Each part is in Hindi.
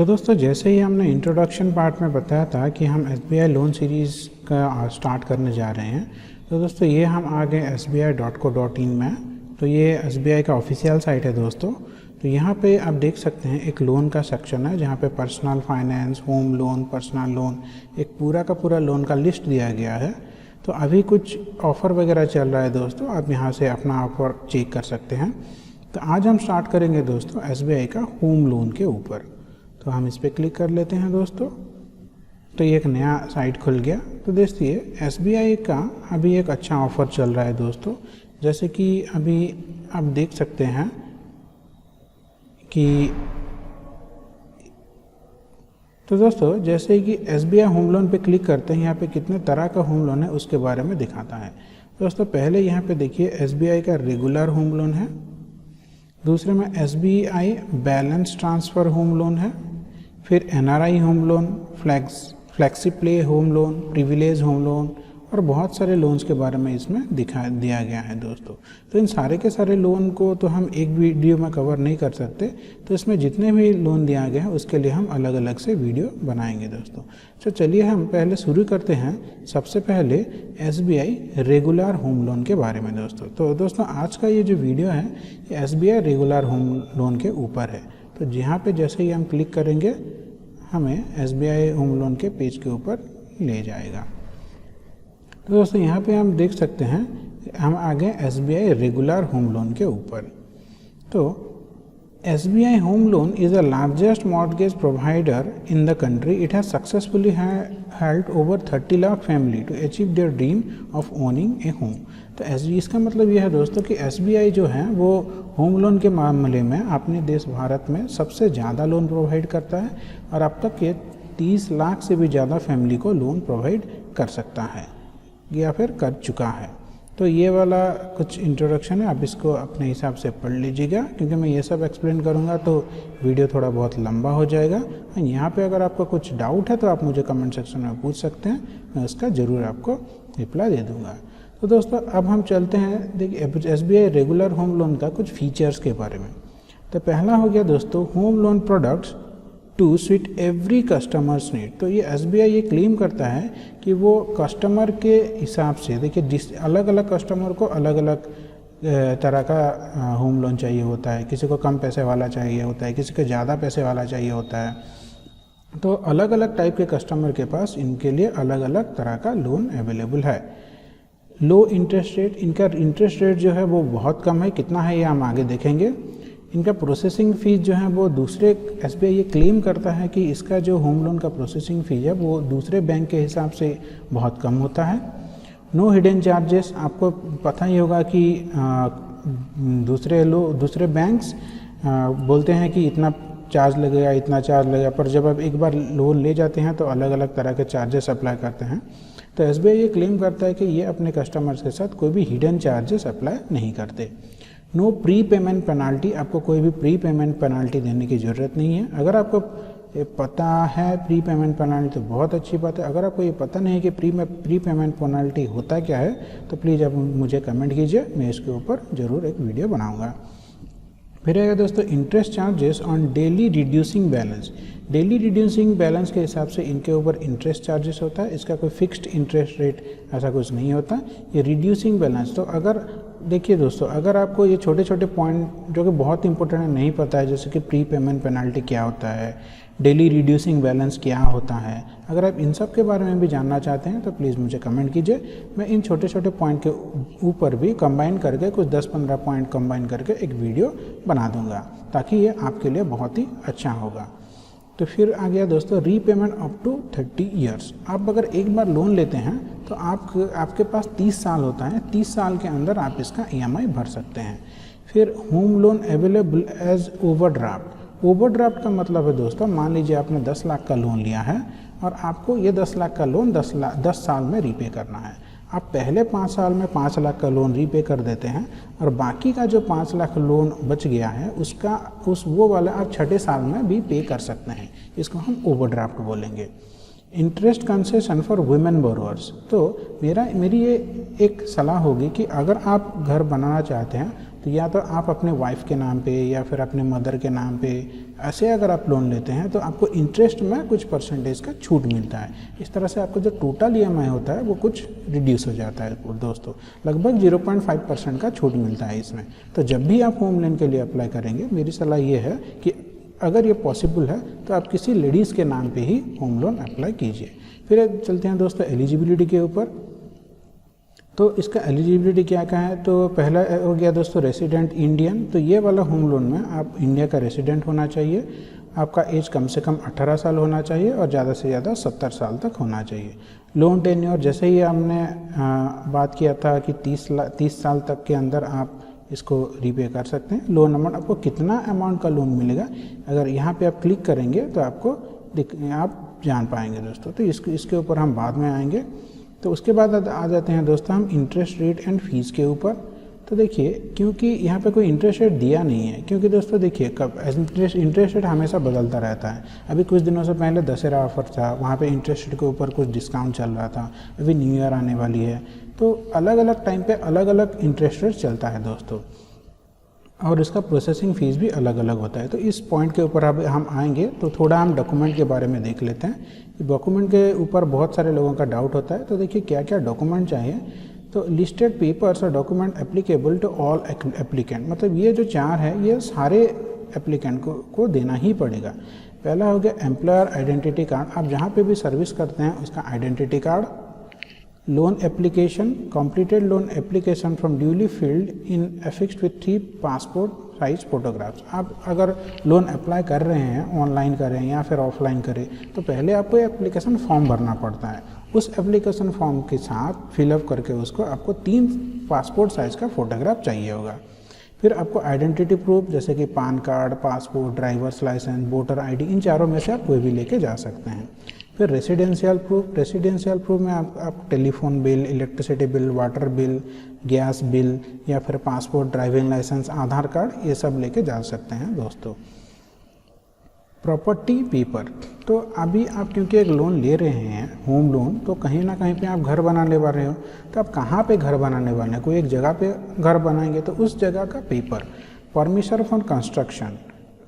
तो दोस्तों जैसे ही हमने इंट्रोडक्शन पार्ट में बताया था कि हम SBI लोन सीरीज़ का स्टार्ट करने जा रहे हैं। तो दोस्तों ये हम आ गए sbi.co.in में। तो ये SBI का ऑफिशियल साइट है दोस्तों। तो यहाँ पे आप देख सकते हैं एक लोन का सेक्शन है जहाँ पे personal finance, home loan, personal loan, एक पूरा का पूरा लोन का लिस्ट दिया गया है। तो अभी कुछ ऑफ़र वगैरह चल रहा है दोस्तों, आप यहाँ से अपना ऑफ़र चेक कर सकते हैं। तो आज हम स्टार्ट करेंगे दोस्तों SBI का होम लोन के ऊपर। तो हम इस पर क्लिक कर लेते हैं दोस्तों। तो ये एक नया साइट खुल गया। तो देखिए SBI का अभी एक अच्छा ऑफ़र चल रहा है दोस्तों। जैसे कि अभी आप देख सकते हैं कि तो दोस्तों जैसे कि SBI होम लोन पे क्लिक करते हैं, यहाँ पे कितने तरह का होम लोन है उसके बारे में दिखाता है दोस्तों। पहले यहाँ पे देखिए SBI का रेगुलर होम लोन है, दूसरे में SBI balance transfer home loan है, फिर NRI home loan, flexi play home loan, privilege home loan और बहुत सारे लोन्स के बारे में इसमें दिया गया है दोस्तों। तो इन सारे के सारे लोन को तो हम एक वीडियो में कवर नहीं कर सकते, तो इसमें जितने भी लोन दिया गया है उसके लिए हम अलग अलग से वीडियो बनाएंगे दोस्तों। तो चलिए हम पहले शुरू करते हैं सबसे पहले SBI रेगुलर होम लोन के बारे में दोस्तों। तो दोस्तों आज का ये जो वीडियो है ये SBI रेगुलर होम लोन के ऊपर है। तो जहाँ पे जैसे ही हम क्लिक करेंगे हमें SBI होम लोन के पेज के ऊपर ले जाएगा। तो दोस्तों यहाँ पे हम देख सकते हैं हम आ गए SBI रेगुलर होम लोन के ऊपर। तो SBI home loan is the largest mortgage provider in the country. It has successfully helped over 30 lakh family to achieve their dream of owning a home. तो इसका मतलब यह है दोस्तों कि SBI जो है वो होम लोन के मामले में अपने देश भारत में सबसे ज़्यादा लोन प्रोवाइड करता है और अब तक ये 30 लाख से भी ज़्यादा फैमिली को लोन प्रोवाइड कर सकता है या फिर कर चुका है। तो ये वाला कुछ इंट्रोडक्शन है, आप इसको अपने हिसाब से पढ़ लीजिएगा क्योंकि मैं ये सब एक्सप्लेन करूँगा तो वीडियो थोड़ा बहुत लंबा हो जाएगा। यहाँ पे अगर आपका कुछ डाउट है तो आप मुझे कमेंट सेक्शन में पूछ सकते हैं, मैं उसका ज़रूर आपको रिप्लाई दे दूँगा। तो दोस्तों अब हम चलते हैं देखिए SBI रेगुलर होम लोन का कुछ फीचर्स के बारे में। तो पहला हो गया दोस्तों home loan products to suit every customers need. तो ये SBI ये क्लेम करता है कि वो कस्टमर के हिसाब से देखिए जिस अलग अलग कस्टमर को अलग अलग तरह का होम लोन चाहिए होता है। किसी को कम पैसे वाला चाहिए होता है, किसी को ज़्यादा पैसे वाला चाहिए होता है। तो अलग अलग टाइप के कस्टमर के पास इनके लिए अलग अलग तरह का लोन अवेलेबल है। लो इंटरेस्ट रेट, इनका इंटरेस्ट रेट जो है वो बहुत कम है, कितना है ये हम आगे देखेंगे। इनका प्रोसेसिंग फ़ीस जो है वो दूसरे SBI ये क्लेम करता है कि इसका जो होम लोन का प्रोसेसिंग फ़ीस है वो दूसरे बैंक के हिसाब से बहुत कम होता है। नो हिडन चार्जेस, आपको पता ही होगा कि दूसरे बैंक्स बोलते हैं कि इतना चार्ज लगेगा, इतना चार्ज लगेगा, पर जब आप एक बार लोन ले जाते हैं तो अलग अलग तरह के चार्जेस अप्लाई करते हैं। तो SBI ये क्लेम करता है कि ये अपने कस्टमर्स के साथ कोई भी हिडन चार्जेस अप्लाई नहीं करते। नो प्री पेमेंट पेनाल्टी, आपको कोई भी प्री पेमेंट पेनाल्टी देने की ज़रूरत नहीं है। अगर आपको ये पता है प्री पेमेंट पेनाल्टी तो बहुत अच्छी बात है। अगर आपको ये पता नहीं है कि प्री पेमेंट पेनाल्टी होता क्या है तो प्लीज़ आप मुझे कमेंट कीजिए, मैं इसके ऊपर ज़रूर एक वीडियो बनाऊँगा। फिर आएगा दोस्तों interest charges on daily reducing balance. Daily reducing balance के हिसाब से इनके ऊपर इंटरेस्ट चार्जेस होता है। इसका कोई फिक्स्ड इंटरेस्ट रेट ऐसा कुछ नहीं होता। ये रिड्यूसिंग बैलेंस, तो अगर देखिए दोस्तों अगर आपको ये छोटे छोटे पॉइंट जो कि बहुत इंपॉर्टेंट है नहीं पता है, जैसे कि प्री पेमेंट पेनाल्टी क्या होता है, डेली रिड्यूसिंग बैलेंस क्या होता है, अगर आप इन सब के बारे में भी जानना चाहते हैं तो प्लीज़ मुझे कमेंट कीजिए। मैं इन छोटे छोटे पॉइंट के ऊपर भी कंबाइन करके कुछ 10-15 पॉइंट कंबाइन करके एक वीडियो बना दूंगा ताकि ये आपके लिए बहुत ही अच्छा होगा। तो फिर आ गया दोस्तों रीपेमेंट अप टू 30 ईयर्स। आप अगर एक बार लोन लेते हैं तो आपके पास 30 साल होता है, 30 साल के अंदर आप इसका EMI भर सकते हैं। फिर home loan available as overdraft. Overdraft का मतलब है दोस्तों, मान लीजिए आपने 10 लाख का लोन लिया है और आपको ये 10 लाख का लोन 10 साल में रीपे करना है। आप पहले 5 साल में 5 लाख का लोन रीपे कर देते हैं और बाकी का जो 5 लाख लोन बच गया है वो वाला आप 6ठे साल में भी पे कर सकते हैं। इसको हम ओवरड्राफ्ट बोलेंगे। Interest concession for women borrowers. तो मेरी ये एक सलाह होगी कि अगर आप घर बनाना चाहते हैं तो या तो आप अपने वाइफ के नाम पे या फिर अपने मदर के नाम पे ऐसे अगर आप लोन लेते हैं तो आपको इंटरेस्ट में कुछ परसेंटेज का छूट मिलता है। इस तरह से आपको जो टोटल EMI होता है वो कुछ रिड्यूस हो जाता है दोस्तों, लगभग 0.5% का छूट मिलता है इसमें। तो जब भी आप होम लोन के लिए अप्लाई करेंगे, मेरी सलाह ये है कि अगर ये पॉसिबल है तो आप किसी लेडीज़ के नाम पे ही होम लोन अप्लाई कीजिए। फिर चलते हैं दोस्तों एलिजिबिलिटी के ऊपर। तो इसका एलिजिबिलिटी क्या क्या है, तो पहला हो गया दोस्तों रेसिडेंट इंडियन। तो ये वाला होम लोन में आप इंडिया का रेसिडेंट होना चाहिए, आपका एज कम से कम 18 साल होना चाहिए और ज़्यादा से ज़्यादा 70 साल तक होना चाहिए। लोन टेन्योर जैसे ही हमने बात किया था कि 30 साल तक के अंदर आप इसको रीपे कर सकते हैं। लोन अमाउंट, आपको कितना अमाउंट का लोन मिलेगा अगर यहाँ पे आप क्लिक करेंगे तो आपको आप जान पाएंगे दोस्तों। तो इसके ऊपर हम बाद में आएंगे। तो उसके बाद आ जाते हैं दोस्तों हम इंटरेस्ट रेट एंड फीस के ऊपर। तो देखिए, क्योंकि यहाँ पे कोई इंटरेस्ट रेट दिया नहीं है, क्योंकि दोस्तों देखिए कब इंटरेस्ट रेट हमेशा बदलता रहता है। अभी कुछ दिनों से पहले दशहरा ऑफर था, वहाँ पे इंटरेस्ट रेट के ऊपर कुछ डिस्काउंट चल रहा था। अभी न्यू ईयर आने वाली है, तो अलग अलग टाइम पे अलग अलग इंटरेस्ट रेट चलता है दोस्तों, और इसका प्रोसेसिंग फ़ीस भी अलग अलग होता है। तो इस पॉइंट के ऊपर अब हम आएंगे तो थोड़ा हम डॉक्यूमेंट के बारे में देख लेते हैं। डॉक्यूमेंट के ऊपर बहुत सारे लोगों का डाउट होता है। तो देखिए क्या क्या डॉक्यूमेंट चाहिए। तो लिस्टेड पेपर्स और document applicable to all applicant, मतलब ये जो 4 है ये सारे एप्लीकेंट को देना ही पड़ेगा। पहला हो गया एम्प्लॉयर आइडेंटिटी कार्ड, आप जहाँ पे भी सर्विस करते हैं उसका identity card. Loan application, completed loan application from duly filled in affixed with 3 passport size photographs. आप अगर लोन अप्लाई कर रहे हैं, ऑनलाइन करें या फिर ऑफलाइन करें, तो पहले आपको एप्लीकेशन फॉर्म भरना पड़ता है। उस एप्लीकेशन फॉर्म के साथ फिलअप करके उसको आपको 3 पासपोर्ट साइज का फोटोग्राफ चाहिए होगा। फिर आपको आइडेंटिटी प्रूफ जैसे कि PAN card, passport, driver's licence, voter ID, इन चारों में से आप कोई भी लेके जा सकते हैं। फिर रेसिडेंशियल प्रूफ में आप telephone bill, electricity bill, water bill, gas bill या फिर पासपोर्ट, ड्राइविंग लाइसेंस, आधार कार्ड, ये सब लेके जा सकते हैं दोस्तों। प्रॉपर्टी पेपर, तो अभी आप क्योंकि एक लोन ले रहे हैं होम लोन, तो कहीं ना कहीं पे आप घर बनाने वाले हो, तो आप कहाँ पे घर बनाने वाले हैं, कोई एक जगह पे घर बनाएंगे तो उस जगह का पेपर। परमिशन फॉर कंस्ट्रक्शन,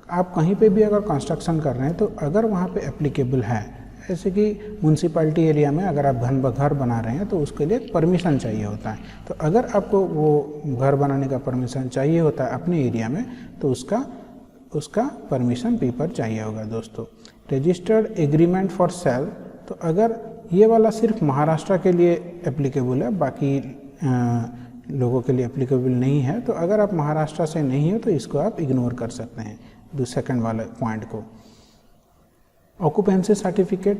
आप कहीं पे भी अगर कंस्ट्रक्शन कर रहे हैं तो अगर वहाँ पे एप्लीकेबल है, जैसे कि म्यूनसिपैलिटी एरिया में अगर आप घर बना रहे हैं तो उसके लिए परमिशन चाहिए होता है। तो अगर आपको वो घर बनाने का परमिशन चाहिए होता है अपने एरिया में, तो उसका परमिशन पेपर चाहिए होगा दोस्तों। रजिस्टर्ड एग्रीमेंट फॉर सेल, तो अगर ये वाला सिर्फ महाराष्ट्र के लिए एप्लीकेबल है, बाकी लोगों के लिए एप्लीकेबल नहीं है, तो अगर आप महाराष्ट्र से नहीं हो तो इसको आप इग्नोर कर सकते हैं सेकंड वाले पॉइंट को। ऑक्यूपेंसी सर्टिफिकेट,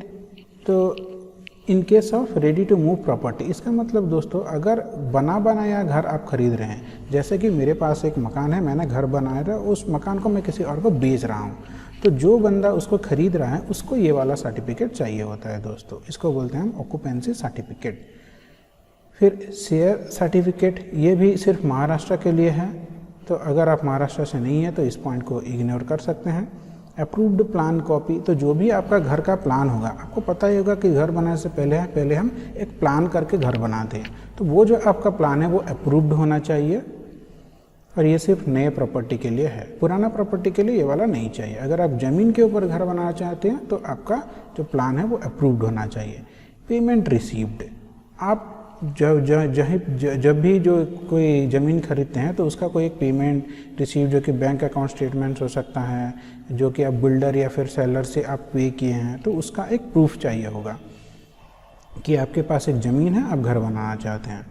तो in case of ready to move property, इसका मतलब दोस्तों अगर बना बनाया घर आप खरीद रहे हैं, जैसे कि मेरे पास एक मकान है, मैंने घर बनाया था, उस मकान को मैं किसी और को बेच रहा हूँ, तो जो बंदा उसको खरीद रहा है उसको ये वाला सर्टिफिकेट चाहिए होता है दोस्तों, इसको बोलते हैं हम ऑक्यूपेंसी सर्टिफिकेट। फिर शेयर सर्टिफिकेट, ये भी सिर्फ महाराष्ट्र के लिए है, तो अगर आप महाराष्ट्र से नहीं है तो इस पॉइंट को इग्नोर कर सकते हैं। अप्रूव्ड प्लान कॉपी, तो जो भी आपका घर का प्लान होगा, आपको पता ही होगा कि घर बनाने से पहले हम एक प्लान करके घर बनाते हैं, तो वो जो आपका प्लान है वो अप्रूव्ड होना चाहिए। और ये सिर्फ नए प्रॉपर्टी के लिए है, पुराना प्रॉपर्टी के लिए ये वाला नहीं चाहिए। अगर आप ज़मीन के ऊपर घर बनाना चाहते हैं तो आपका जो प्लान है वो अप्रूव्ड होना चाहिए। पेमेंट रिसीव्ड, आप जब भी जो कोई ज़मीन खरीदते हैं तो उसका कोई एक पेमेंट रिसीव, जो कि बैंक अकाउंट स्टेटमेंट्स हो सकता है, जो कि आप बिल्डर या फिर सेलर से आप पे किए हैं, तो उसका एक प्रूफ चाहिए होगा कि आपके पास एक ज़मीन है, आप घर बनाना चाहते हैं।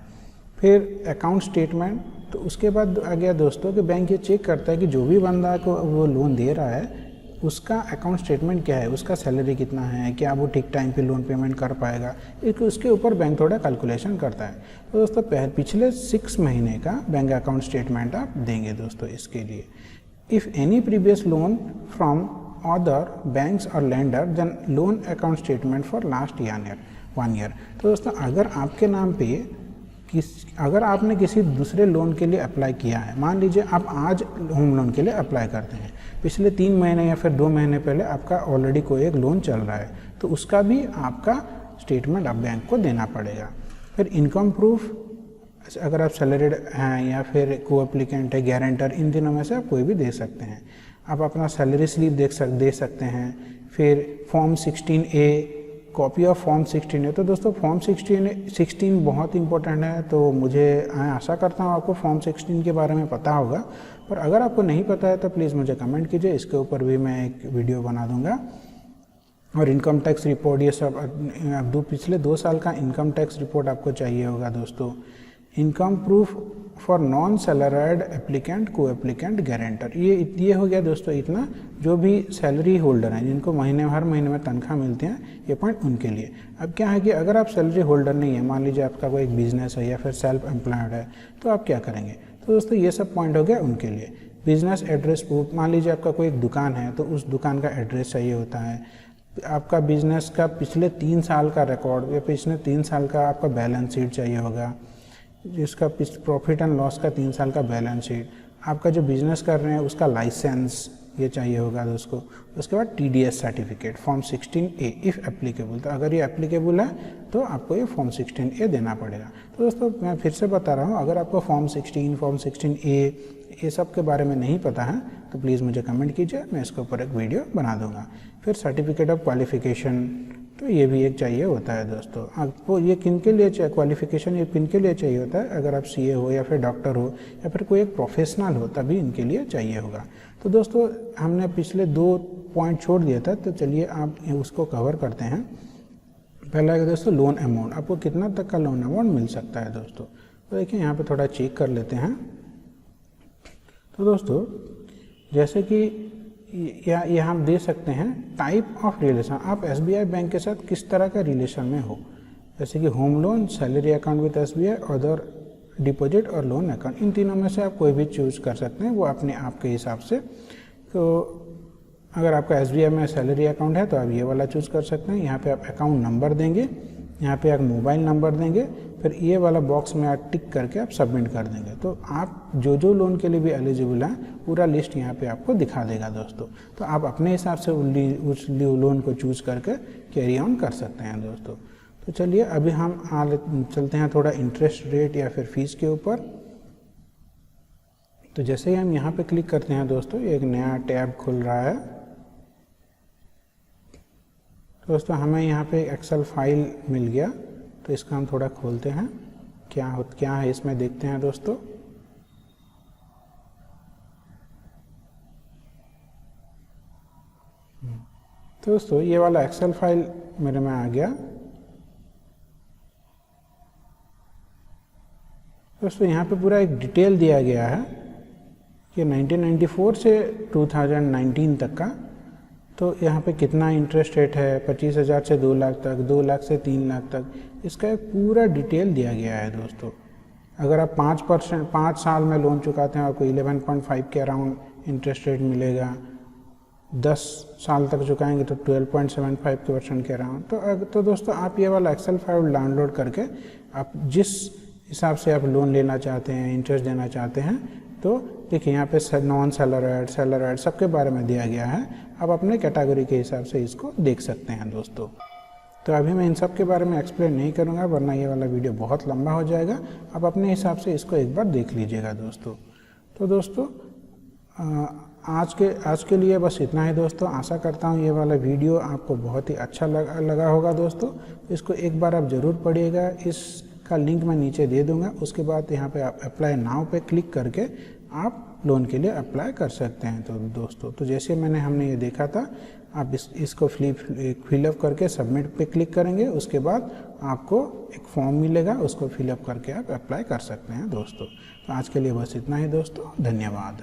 फिर अकाउंट स्टेटमेंट, तो उसके बाद आ गया दोस्तों कि बैंक ये चेक करता है कि जो भी बंदा को वो लोन दे रहा है उसका अकाउंट स्टेटमेंट क्या है, उसका सैलरी कितना है, क्या वो ठीक टाइम पे लोन पेमेंट कर पाएगा, उसके ऊपर बैंक थोड़ा कैलकुलेशन करता है। तो दोस्तों पिछले 6 महीने का बैंक अकाउंट स्टेटमेंट आप देंगे दोस्तों इसके लिए। If any previous loan from other banks और lender then loan account statement for last 1 year. तो दोस्तों अगर आपके नाम पे अगर आपने किसी दूसरे लोन के लिए अप्लाई किया है, मान लीजिए आप आज होम लोन के लिए अप्लाई करते हैं, पिछले 3 महीने या फिर 2 महीने पहले आपका ऑलरेडी कोई एक लोन चल रहा है, तो उसका भी आपका स्टेटमेंट आप बैंक को देना पड़ेगा। फिर इनकम प्रूफ, अगर आप सैलरीड हैं या फिर को एप्लीकेंट है, गारंटर, इन तीनों में से आप कोई भी दे सकते हैं। आप अपना सैलरी स्लिप दे सकते हैं। फिर form 16A, copy of form 16A। तो दोस्तों फॉर्म 16 बहुत इंपॉर्टेंट है, तो मुझे आशा करता हूँ आपको फॉर्म 16 के बारे में पता होगा, पर अगर आपको नहीं पता है तो प्लीज़ मुझे कमेंट कीजिए, इसके ऊपर भी मैं एक वीडियो बना दूंगा। और इनकम टैक्स रिपोर्ट, ये सब अब पिछले 2 साल का इनकम टैक्स रिपोर्ट आपको चाहिए होगा दोस्तों। Income proof for non salaried applicant, को एप्लीकेंट, गारंटर, ये हो गया दोस्तों इतना। जो भी सैलरी होल्डर हैं जिनको हर महीने में तनख्वाह मिलती है, ये पॉइंट उनके लिए। अब क्या है कि अगर आप सैलरी होल्डर नहीं है, मान लीजिए आपका कोई एक बिजनेस है या फिर सेल्फ एम्प्लॉयड है, तो आप क्या करेंगे? तो दोस्तों ये सब पॉइंट हो गया उनके लिए। बिजनेस एड्रेस प्रूफ, मान लीजिए आपका कोई एक दुकान है तो उस दुकान का एड्रेस चाहिए होता है। आपका बिजनेस का पिछले 3 साल का रिकॉर्ड या पिछले 3 साल का आपका बैलेंस शीट चाहिए होगा, जिसका प्रॉफिट एंड लॉस का 3 साल का बैलेंस शीट, आपका जो बिजनेस कर रहे हैं उसका लाइसेंस ये चाहिए होगा दोस्तों। उसके बाद TDS certificate, form 16A if applicable. तो अगर ये एप्लीकेबल है तो आपको ये फॉर्म 16A देना पड़ेगा। तो दोस्तों मैं फिर से बता रहा हूँ, अगर आपको फॉर्म 16A ये सब के बारे में नहीं पता है तो प्लीज़ मुझे कमेंट कीजिए, मैं इसके ऊपर एक वीडियो बना दूंगा। फिर सर्टिफिकेट ऑफ क्वालिफिकेशन, तो ये भी एक चाहिए होता है दोस्तों। आपको ये किन के लिए चाहिए क्वालिफिकेशन, ये किन के लिए चाहिए होता है? अगर आप CA हो या फिर डॉक्टर हो या फिर कोई एक प्रोफेशनल हो, तभी इनके लिए चाहिए होगा। तो दोस्तों हमने पिछले 2 पॉइंट छोड़ दिया था, तो चलिए आप उसको कवर करते हैं। पहला है दोस्तों लोन अमाउंट, आपको कितना तक का लोन अमाउंट मिल सकता है दोस्तों। तो देखिए यहाँ पे थोड़ा चेक कर लेते हैं। तो दोस्तों जैसे कि या हम दे सकते हैं टाइप ऑफ रिलेशन, आप SBI बैंक के साथ किस तरह का रिलेशन में हो, जैसे कि home loan, salary account with SBI, other deposit और लोन अकाउंट, इन तीनों में से आप कोई भी चूज़ कर सकते हैं, वो अपने आप के हिसाब से। तो अगर आपका SBI में सैलरी अकाउंट है तो आप ये वाला चूज़ कर सकते हैं। यहाँ पे आप अकाउंट नंबर देंगे, यहाँ पे आप मोबाइल नंबर देंगे, फिर ये वाला बॉक्स में आप टिक करके आप सबमिट कर देंगे। तो आप जो लोन के लिए भी एलिजिबल हैं पूरा लिस्ट यहाँ पे आपको दिखा देगा दोस्तों। तो आप अपने हिसाब से उस लोन को चूज़ करके कैरी ऑन कर सकते हैं दोस्तों। तो चलिए अभी हम चलते हैं थोड़ा इंटरेस्ट रेट या फिर फीस के ऊपर। तो जैसे ही हम यहाँ पे क्लिक करते हैं दोस्तों, एक नया टैब खुल रहा है। दोस्तों हमें यहाँ पे एक्सेल फाइल मिल गया, तो इसका हम थोड़ा खोलते हैं, क्या है इसमें देखते हैं दोस्तों। तो दोस्तों ये वाला एक्सेल फाइल मेरे में आ गया। दोस्तों यहाँ पे पूरा एक डिटेल दिया गया है कि 1994 से 2019 तक का, तो यहाँ पे कितना इंटरेस्ट रेट है, 25,000 से 2 लाख तक, 2 लाख से 3 लाख तक, इसका एक पूरा डिटेल दिया गया है दोस्तों। अगर आप 5 साल में लोन चुकाते हैं आपको 11.5 के अराउंड इंटरेस्ट रेट मिलेगा, 10 साल तक चुकाएंगे तो 12.75% के अराउंड। तो दोस्तों आप ये वाला एक्सेल फाइल डाउनलोड करके आप जिस हिसाब से आप लोन लेना चाहते हैं, इंटरेस्ट देना चाहते हैं, तो देखिए यहाँ पे नॉन सैलराइड सबके बारे में दिया गया है। आप अपने कैटेगरी के हिसाब से इसको देख सकते हैं दोस्तों। तो अभी मैं इन सब के बारे में एक्सप्लेन नहीं करूँगा, वरना ये वाला वीडियो बहुत लंबा हो जाएगा। आप अपने हिसाब से इसको एक बार देख लीजिएगा दोस्तों। तो दोस्तों आज के लिए बस इतना ही दोस्तों। आशा करता हूँ ये वाला वीडियो आपको बहुत ही अच्छा लगा होगा दोस्तों। इसको एक बार आप ज़रूर पढ़िएगा, इसका लिंक मैं नीचे दे दूँगा। उसके बाद यहाँ पे आप अप्लाई नाउ पे क्लिक करके आप लोन के लिए अप्लाई कर सकते हैं। तो दोस्तों तो जैसे हमने ये देखा था, आप इसको फिलअप करके सबमिट पे क्लिक करेंगे, उसके बाद आपको एक फॉर्म मिलेगा, उसको फिलअप करके आप अप्लाई कर सकते हैं दोस्तों। तो आज के लिए बस इतना ही दोस्तों, धन्यवाद।